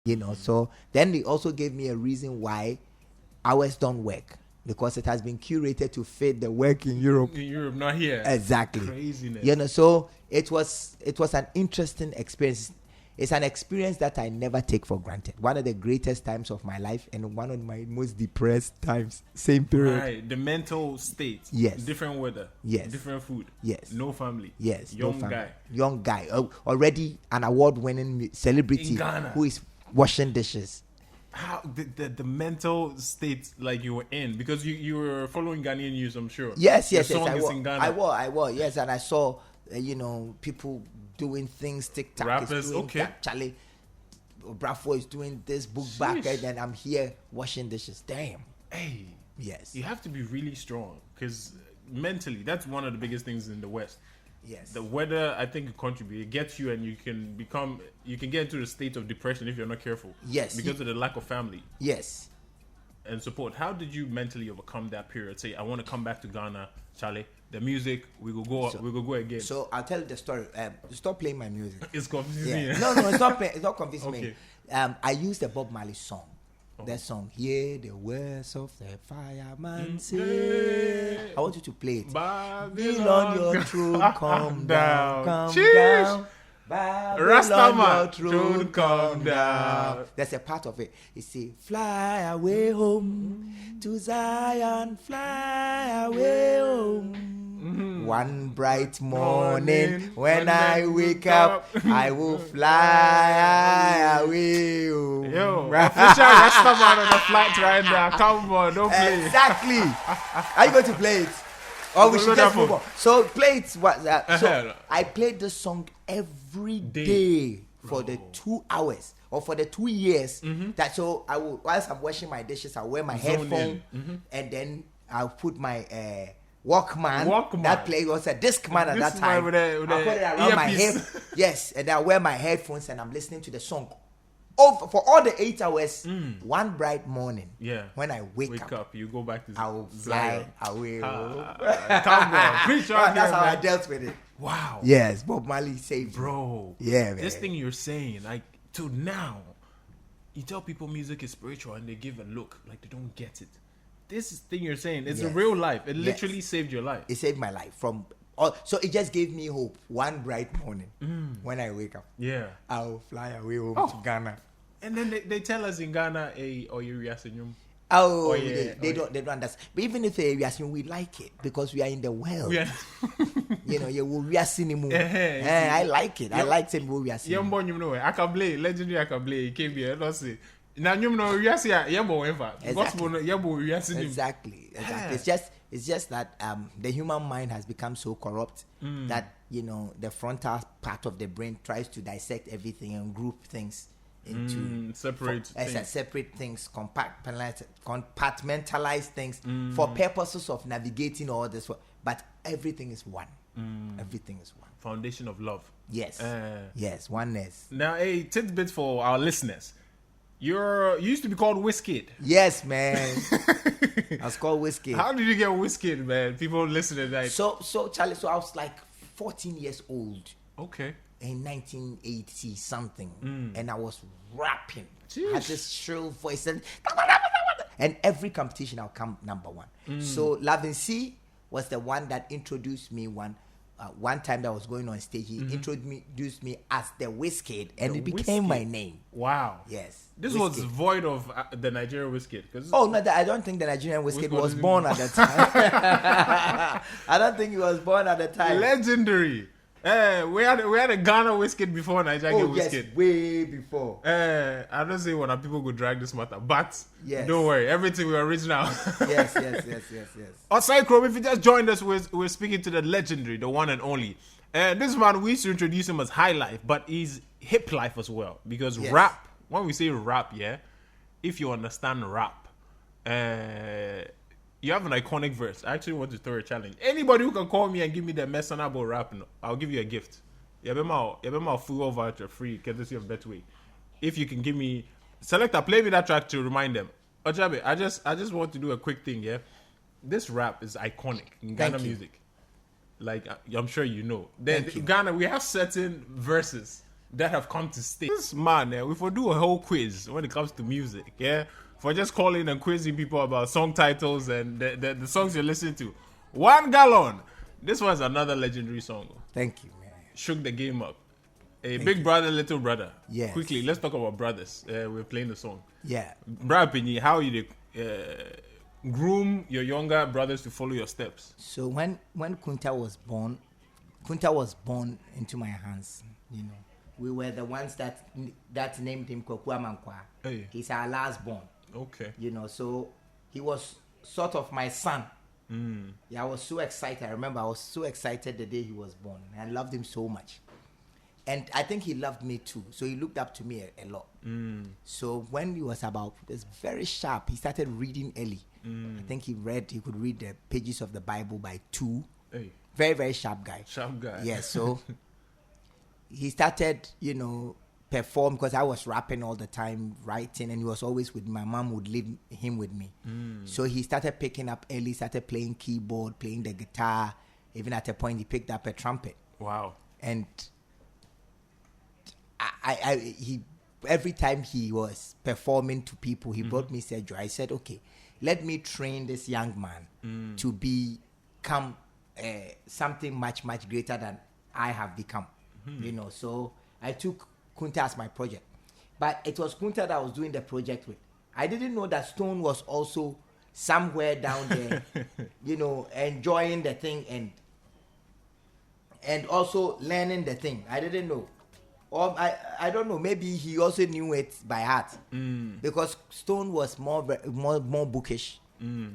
So then they also gave me a reason why hours don't work, because it has been curated to fit the work in Europe. In Europe, not here. Exactly. Craziness. So it was an interesting experience. It's an experience that I never take for granted. One of the greatest times of my life and one of my most depressed times. Same period. Right. The mental state. Yes. Different weather. Yes. Different food. Yes. No family. Yes. Young guy. Young guy. Already an award-winning celebrity in Ghana, who is washing dishes. How the mental state like you were in, because you were following Ghanaian news, I'm sure. Yes. Your song is in Ghana. I was. Yes, and I saw people doing things, TikTok rappers, is doing okay. that, Charlie Bravo is doing this, book back, and then I'm here washing dishes. Damn. Hey. Yes. You have to be really strong, because mentally, that's one of the biggest things in the West. Yes. The weather, I think, it contributes. It gets you, and you can get into a state of depression if you're not careful. Yes. Because of the lack of family. Yes. And support. How did you mentally overcome that period? Say, I want to come back to Ghana, Charlie. The music, we will go again. So I'll tell you the story. Stop playing my music. It's confusing. Yeah. No, it's not playing. It's not confusing Okay. me. I used the Bob Marley song. That song, hear the words of the fireman say. I want you to play it. Babylon on your throne, come down, come down. Babylon, your throne, come down. There's a part of it. It says, fly away home to Zion, fly away home. One bright morning, when I wake up, I will fly away home. Yo, official Rastaman on the flight right now. Come on, don't play. Exactly. Are you going to play it? Or we should just move on. So play it. So I played this song every day for the 2 hours or for the 2 years. That so I will, whilst I'm washing my dishes, I'll wear my headphone and then I'll put my Walkman. That play was a Discman at that time. I'll put it around my hip. Yes, and I wear my headphones and I'm listening to the song. For all the 8 hours, one bright morning, when I wake up, you go back to I will fly away. Come on, preach on. That's how I dealt with it. Wow. Yes, Bob Marley saved bro. Yeah, man. This thing you're saying, like to now, you tell people music is spiritual and they give a look like they don't get it. This thing you're saying, it's a real life. It literally saved your life. It saved my life so it just gave me hope. One bright morning, when I wake up, I'll fly away home to Ghana. And then they tell us in Ghana, they don't understand. But even if we like it because we are in the world. Yeah. We are seeing I like it. I like saying we are seeing. I can play legendary. I can play. It came here. Let's see. Now Exactly. It's just that the human mind has become so corrupt that the frontal part of the brain tries to dissect everything and group things into separate things, compartmentalize things for purposes of navigating all this. But everything is one. Everything is one. Foundation of love. Yes. Yes. Oneness. Now, a tidbit for our listeners. You used to be called Wizkid. Yes, man. I was called Wizkid. How did you get Wizkid, man? People listening, like so Charlie. So I was like 14 years old. Okay. In 1980 something, and I was rapping. Jeez. I had this shrill voice, and every competition I'll come number one. So Lavin C was the one that introduced me one time that I was going on stage. He introduced me as the Wizkid, and it became my name. Wow. Yes. This Wizkid. was void of the Nigerian Wizkid. Oh no, I don't think the Nigerian Wizkid was born at the time. I don't think he was born at the time. Legendary. We had a Ghana Wizkid before Nigerian Wizkid. Yes, way before. I don't say when people go drag this matter, but don't worry, everything we original. yes. Aside Chrome, if you just joined us, we're speaking to the legendary, the one and only. This man, we used to introduce him as hiplife, but he's hiplife as well. Because rap, when we say rap, if you understand rap, you have an iconic verse. I actually want to throw a challenge. Anybody who can call me and give me the mess about rap, I'll give you a gift. You have my full voucher free, courtesy of Betway. If you can give me, selector, play me that track to remind them. Ojabe, I just want to do a quick thing, This rap is iconic in Ghana music. Like, I'm sure you know. Then Ghana, we have certain verses that have come to stay. This man, if we do a whole quiz when it comes to music, for just calling and quizzing people about song titles and the songs you're listening to. 1 gallon. This was another legendary song. Thank you, man. Shook the game up. Big brother, little brother. Yes. Quickly, let's talk about brothers. We're playing the song. Yeah. Brad Pinyi, how you groom your younger brothers to follow your steps? So when Kunta was born into my hands. You know, we were the ones that named him Okyeame Kwame. Hey. He's our last born. Okay. You know, so he was sort of my son. Yeah, I was so excited. I remember I was so excited the day he was born. I loved him so much. And I think he loved me too. So he looked up to me a lot. So when he was it's very sharp. He started reading early. I think he could read the pages of the Bible by 2. Hey. Very, very sharp guy. Sharp guy. Yeah, so he started, perform because I was rapping all the time, writing, and he was always with my mom would leave him with me. So he started picking up early, started playing keyboard, playing the guitar. Even at a point, he picked up a trumpet. Wow. And he every time he was performing to people, he brought me Sergio. I said, okay, let me train this young man to become something much, much greater than I have become. So I took Kunta as my project. But it was Kunta that was doing the project with. I didn't know that Stone was also somewhere down there, enjoying the thing and also learning the thing. I didn't know. Or I don't know, maybe he also knew it by heart. Because Stone was more bookish.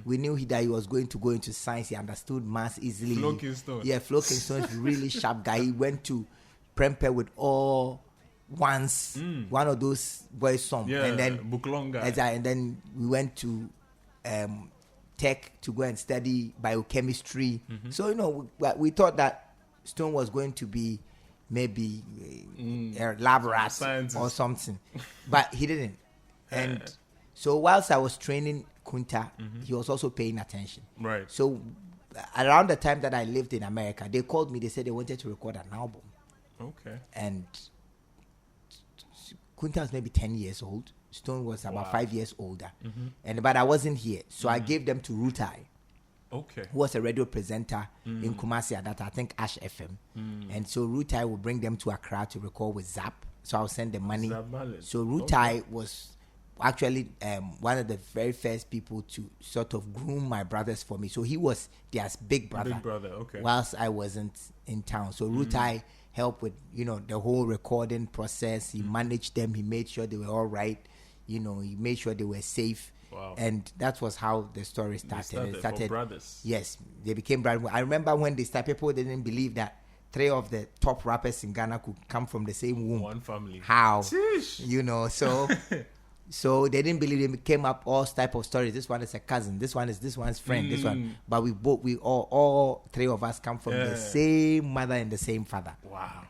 We knew that he was going to go into science. He understood maths easily. Floking Stone. Yeah, Floking Stone is really sharp guy. He went to Prempeh with all once, one of those boys' songs. Yeah, and then book long guy. And then we went to Tech to go and study biochemistry. So, we thought that Stone was going to be maybe a lab rat or something. But he didn't. And so whilst I was training Kunta, he was also paying attention. Right. So around the time that I lived in America, they called me. They said they wanted to record an album. Okay. And Kunta was maybe 10 years old. Stone was about 5 years older. But I wasn't here. So I gave them to Rutai. Okay. Who was a radio presenter in Kumasi at that, I think Ash FM. And so Rutai will bring them to Accra to record with Zap. So I'll send the money. So Rutai was actually one of the very first people to sort of groom my brothers for me. So he was their big brother. Big brother, okay. Whilst I wasn't in town. So Rutai helped with, the whole recording process. He managed them. He made sure they were all right. He made sure they were safe. Wow. And that was how the story started. It started brothers. Yes, they became brothers. I remember when they started, people didn't believe that 3 of the top rappers in Ghana could come from the same womb. One family. How? Sheesh. So they didn't believe. They came up all type of stories. This one is a cousin. This one is this one's friend. This one. But we all 3 of us come from the same mother and the same father. Wow.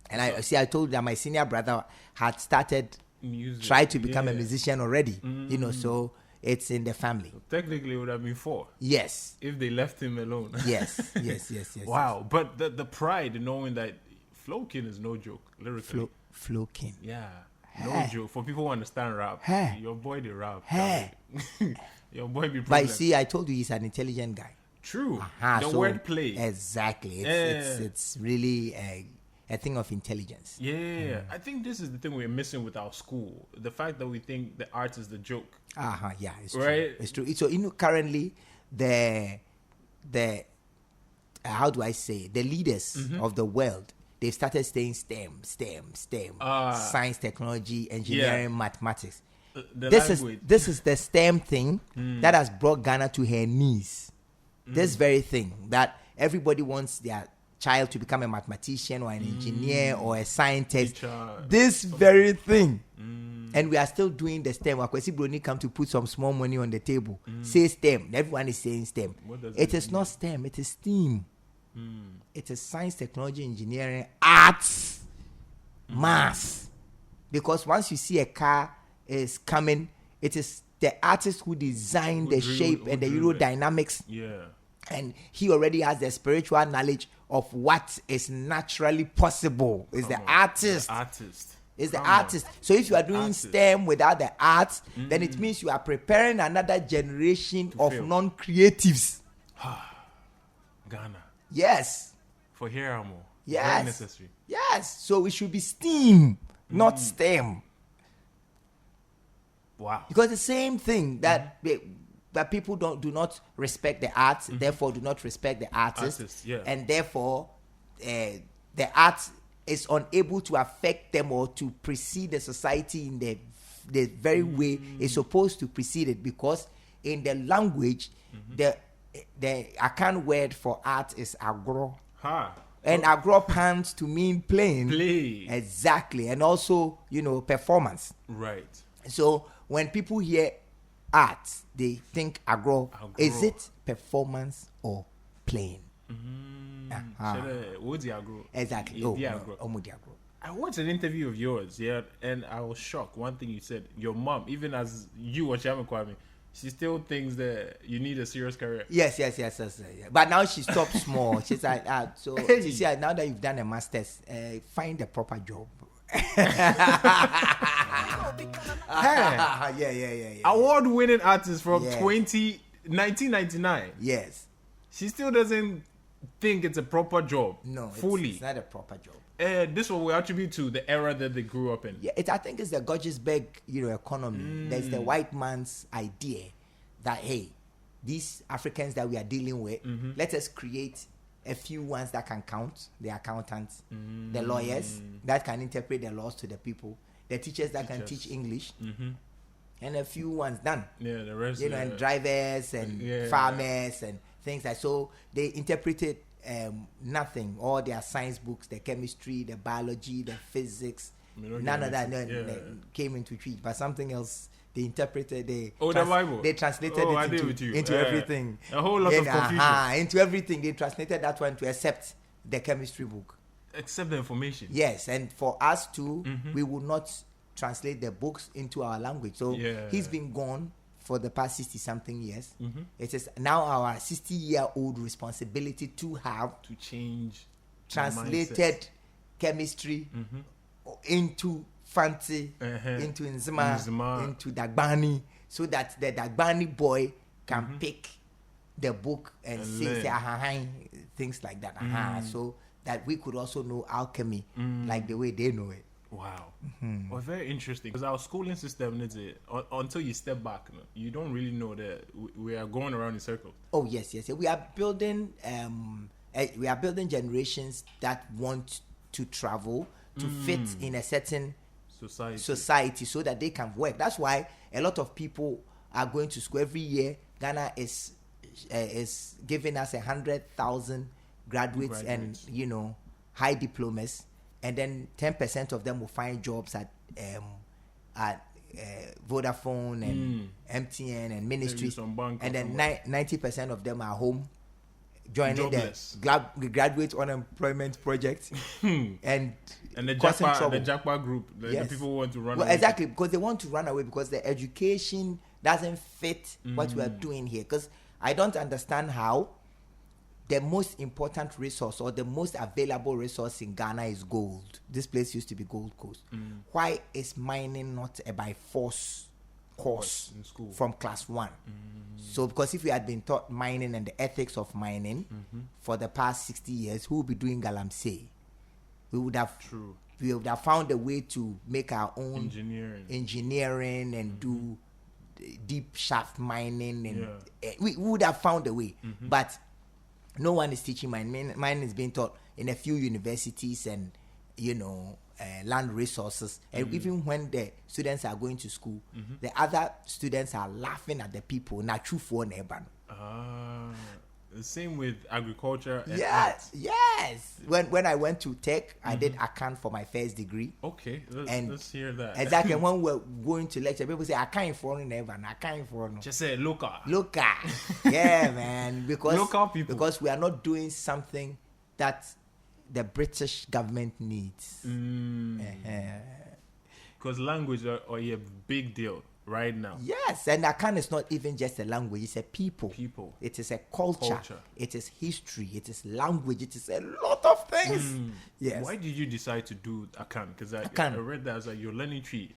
And I told you that my senior brother had started music. Tried to become a musician already. So it's in the family. So technically, it would have been 4. Yes. If they left him alone. Yes. Wow. Yes. But the pride in knowing that Floking is no joke, lyrically. Floking. Yeah. No joke. For people who understand rap, your boy the rap. Your boy be problem. But see, I told you he's an intelligent guy. True. The wordplay. Exactly. It's really a thing of intelligence. Yeah. I think this is the thing we're missing with our school. The fact that we think the art is the joke. Yeah, it's right? True. It's true. So currently the how do I say the leaders of the world, they've started saying STEM, science, technology, engineering, mathematics. This is the STEM thing that has brought Ghana to her knees. This very thing that everybody wants their child to become a mathematician or an engineer or a scientist. This very thing. And we are still doing the STEM. Akwesi Broni come to put some small money on the table. Say STEM. Everyone is saying STEM. It is not STEM. It is STEAM. It is science, technology, engineering, arts, maths. Because once you see a car is coming, it is the artist who designed the shape and the aerodynamics And he already has the spiritual knowledge of what is naturally possible. Is the artist. The artist. Is the artist. So if you are doing STEM without the arts, then it means you are preparing another generation of non-creatives. Ghana. Yes. For here are more. Yes. Very necessary. Yes. So it should be STEAM, not STEM. Wow. Because the same thing that people do not respect the arts, therefore do not respect the artist, and therefore the arts is unable to affect them or to precede the society in the very way it's supposed to precede it, because in the language the Akan word for art is agro. And agro pans to mean play. Exactly. And also, performance. Right. So when people hear art, they think agro. Is it performance or playing? What's the agro? Exactly. I watched an interview of yours, and I was shocked. One thing you said, your mom, even as you Okyeame Kwame, she still thinks that you need a serious career. Yes. But now she stopped small. She's like, so she said, now that you've done a master's, find a proper job. Award-winning artist from 1999. Yes. She still doesn't think it's a proper job. No, fully. It's not a proper job. This one we attribute to the era that they grew up in. Yeah, I think it's the Gorgesburg, economy. There's the white man's idea that, hey, these Africans that we are dealing with, let us create a few ones that can count, the accountants, the lawyers that can interpret the laws to the people, the teachers that can teach English, and a few ones done. Yeah, the rest. And drivers and farmers and things like. So they interpreted nothing. All their science books, the chemistry, the biology, the physics, none of that came into treat. But something else they interpreted. The Bible. They translated it into everything. A whole lot of confusion. Into everything. They translated that one to accept the chemistry book. Accept the information. Yes, and for us too, we will not translate the books into our language. So he's been gone for the past 60-something years. It is now our 60-year-old responsibility to change translated chemistry into Fanti, into Nzima, into Dagbani, so that the Dagbani boy can pick the book and say things like that. So that we could also know alchemy like the way they know it. Wow. Well, very interesting. Because our schooling system, until you step back, you don't really know that we are going around in circles. Oh, yes. We are building generations that want to travel to fit in a certain society so that they can work. That's why a lot of people are going to school every year. Ghana is giving us 100,000 graduates and high diplomas. And then 10% of them will find jobs at Vodafone and MTN and ministries, and then 90% of them are home joining the graduate unemployment project and the Jackpot group. The people who want to run away. Exactly, because they want to run away because the education doesn't fit what we are doing here. Because I don't understand how the most important resource or the most available resource in Ghana is gold. This place used to be Gold Coast. Why is mining not a by force course in school from class 1? So because if we had been taught mining and the ethics of mining for the past 60 years, who would be doing galamsey? We would have found a way to make our own engineering and do deep shaft mining, and we would have found a way. But no one is teaching mining. Mining is being taught in a few universities and land resources. And even when the students are going to school, the other students are laughing at the people. Not true for neighbor. The same with agriculture. And yes. When I went to tech, I did account for my first degree. Okay, let's hear that. Exactly. When we're going to lecture, people say, I can't for never. I can't for no. Just say local. Yeah, man. Because local people. Because we are not doing something that the British government needs. Because language are a big deal. right now. Yes, and Akan is not even just a language, it's a people. People. It is a culture. Culture. It is history. It is language. It is a lot of things. Yes. Why did you decide to do Akan? Because I Akan. read that as like your learning tree.